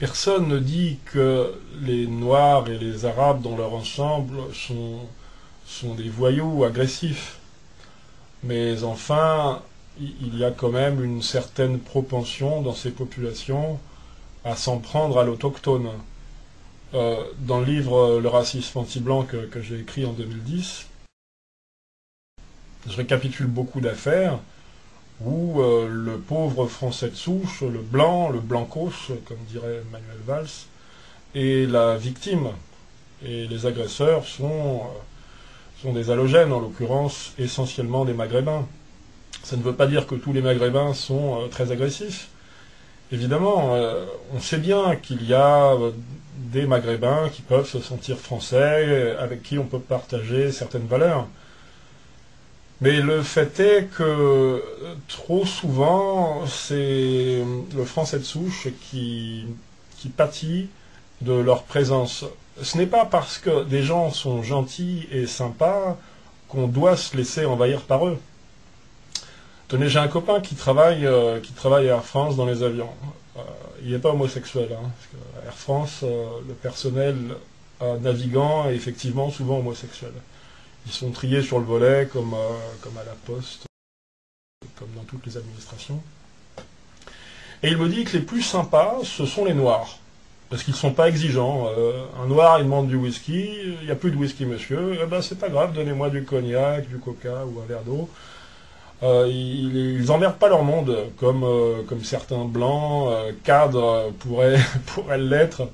Personne ne dit que les Noirs et les Arabes dans leur ensemble sont des voyous agressifs. Mais enfin, il y a quand même une certaine propension dans ces populations à s'en prendre à l'autochtone. Dans le livre Le racisme anti-blanc que j'ai écrit en 2010, je récapitule beaucoup d'affaires où le pauvre français de souche, le blancos, comme dirait Manuel Valls, est la victime. Et les agresseurs sont des halogènes, en l'occurrence essentiellement des Maghrébins. Ça ne veut pas dire que tous les Maghrébins sont très agressifs. Évidemment, on sait bien qu'il y a des Maghrébins qui peuvent se sentir français, avec qui on peut partager certaines valeurs. Mais le fait est que trop souvent, c'est le français de souche qui pâtit de leur présence. Ce n'est pas parce que des gens sont gentils et sympas qu'on doit se laisser envahir par eux. Tenez, j'ai un copain qui travaille à Air France dans les avions. Il n'est pas homosexuel, hein, parce que à Air France, le personnel navigant est effectivement souvent homosexuel. Ils sont triés sur le volet comme à la poste, comme dans toutes les administrations. Et il me dit que les plus sympas, ce sont les Noirs. Parce qu'ils ne sont pas exigeants. Un Noir, il demande du whisky, il n'y a plus de whisky, monsieur. Eh ben, c'est pas grave, donnez-moi du cognac, du coca ou un verre d'eau. Ils emmerdent pas leur monde, comme certains blancs, cadres pourraient l'être.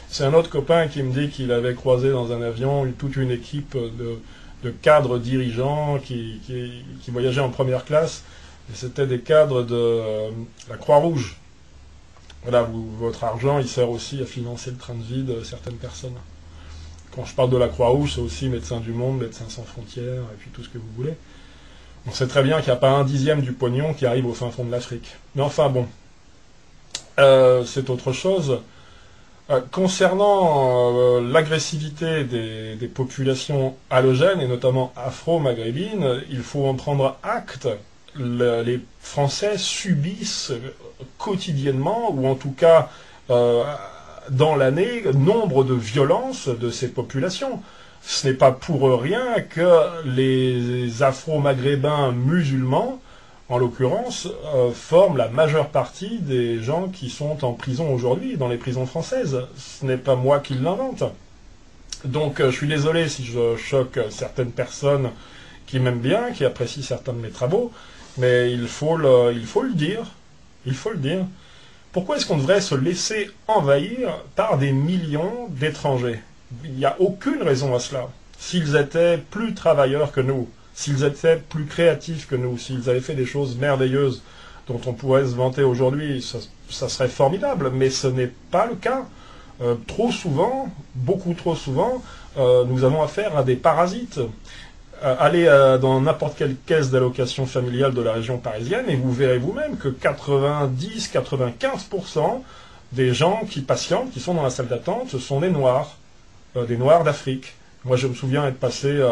C'est un autre copain qui me dit qu'il avait croisé dans un avion toute une équipe de cadres dirigeants qui voyageaient en première classe. Et c'était des cadres de la Croix-Rouge. Voilà, votre argent, il sert aussi à financer le train de vie de certaines personnes. Quand je parle de la Croix-Rouge, c'est aussi Médecins du Monde, Médecins sans frontières, et puis tout ce que vous voulez. On sait très bien qu'il n'y a pas un dixième du pognon qui arrive au fin fond de l'Afrique. Mais enfin bon, c'est autre chose. Concernant l'agressivité des populations halogènes, et notamment afro-maghrébines, il faut en prendre acte. Les Français subissent quotidiennement, ou en tout cas dans l'année, nombre de violences de ces populations. Ce n'est pas pour rien que les afro-maghrébins musulmans, en l'occurrence, forment la majeure partie des gens qui sont en prison aujourd'hui, dans les prisons françaises. Ce n'est pas moi qui l'invente. Donc je suis désolé si je choque certaines personnes qui m'aiment bien, qui apprécient certains de mes travaux, mais il faut le dire. Il faut le dire. Pourquoi est-ce qu'on devrait se laisser envahir par des millions d'étrangers ? Il n'y a aucune raison à cela. S'ils étaient plus travailleurs que nous, s'ils étaient plus créatifs que nous, s'ils avaient fait des choses merveilleuses dont on pourrait se vanter aujourd'hui, ça serait formidable, mais ce n'est pas le cas. Trop souvent, beaucoup trop souvent, nous avons affaire à des parasites. Allez dans n'importe quelle caisse d'allocation familiale de la région parisienne et vous verrez vous-même que 90-95% des gens qui patientent, qui sont dans la salle d'attente, sont des Noirs d'Afrique. Moi, je me souviens être passé,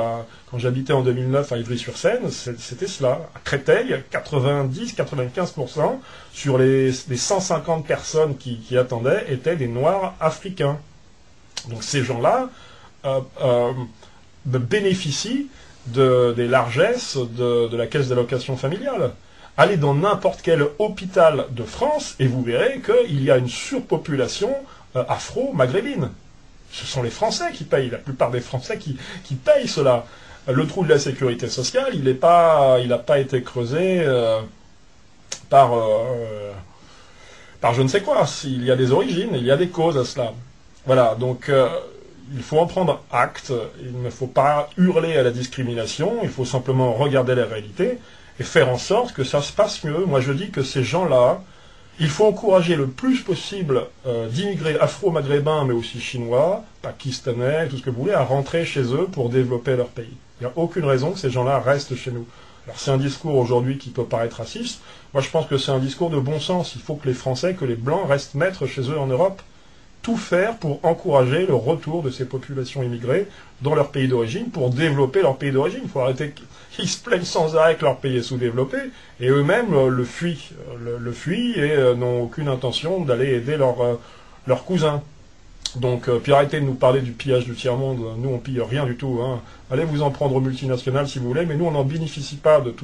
quand j'habitais en 2009 à Ivry-sur-Seine, c'était cela. À Créteil, 90-95% sur les 150 personnes qui attendaient étaient des Noirs africains. Donc ces gens-là bénéficient des largesses de la caisse d'allocation familiale. Allez dans n'importe quel hôpital de France et vous verrez qu'il y a une surpopulation afro-maghrébine. Ce sont les Français qui payent, la plupart des Français qui payent cela. Le trou de la sécurité sociale, il n'a pas été creusé par je ne sais quoi. Il y a des origines, il y a des causes à cela. Voilà, donc il faut en prendre acte, il ne faut pas hurler à la discrimination, il faut simplement regarder la réalité et faire en sorte que ça se passe mieux. Moi je dis que ces gens-là, il faut encourager le plus possible d'immigrés afro-maghrébins, mais aussi chinois, pakistanais, tout ce que vous voulez, à rentrer chez eux pour développer leur pays. Il n'y a aucune raison que ces gens-là restent chez nous. Alors c'est un discours aujourd'hui qui peut paraître raciste. Moi je pense que c'est un discours de bon sens. Il faut que les Français, que les Blancs restent maîtres chez eux en Europe. Tout faire pour encourager le retour de ces populations immigrées dans leur pays d'origine, pour développer leur pays d'origine. Il faut arrêter qu'ils se plaignent sans arrêt que leur pays est sous-développé, et eux-mêmes le fuient et n'ont aucune intention d'aller aider leurs cousins. Donc, puis arrêtez de nous parler du pillage du tiers-monde, nous on pille rien du tout, hein. Allez vous en prendre aux multinationales si vous voulez, mais nous on n'en bénéficie pas de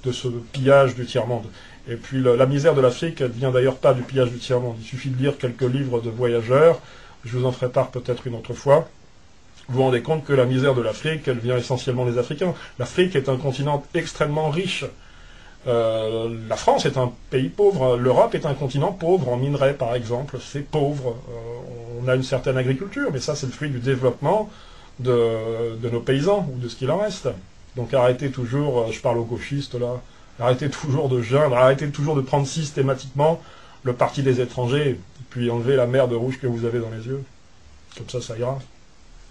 de ce pillage du tiers-monde. Et puis la misère de l'Afrique, elle vient d'ailleurs pas du pillage du tiers-monde, il suffit de lire quelques livres de voyageurs, je vous en ferai part peut-être une autre fois. Vous vous rendez compte que la misère de l'Afrique, elle vient essentiellement des Africains. L'Afrique est un continent extrêmement riche. La France est un pays pauvre, l'Europe est un continent pauvre, en minerais par exemple, c'est pauvre. On a une certaine agriculture, mais ça c'est le fruit du développement de nos paysans, ou de ce qu'il en reste. Donc arrêtez toujours, je parle aux gauchistes là, arrêtez toujours de geindre, arrêtez toujours de prendre systématiquement le parti des étrangers, et puis enlevez la merde rouge que vous avez dans les yeux. Comme ça ira.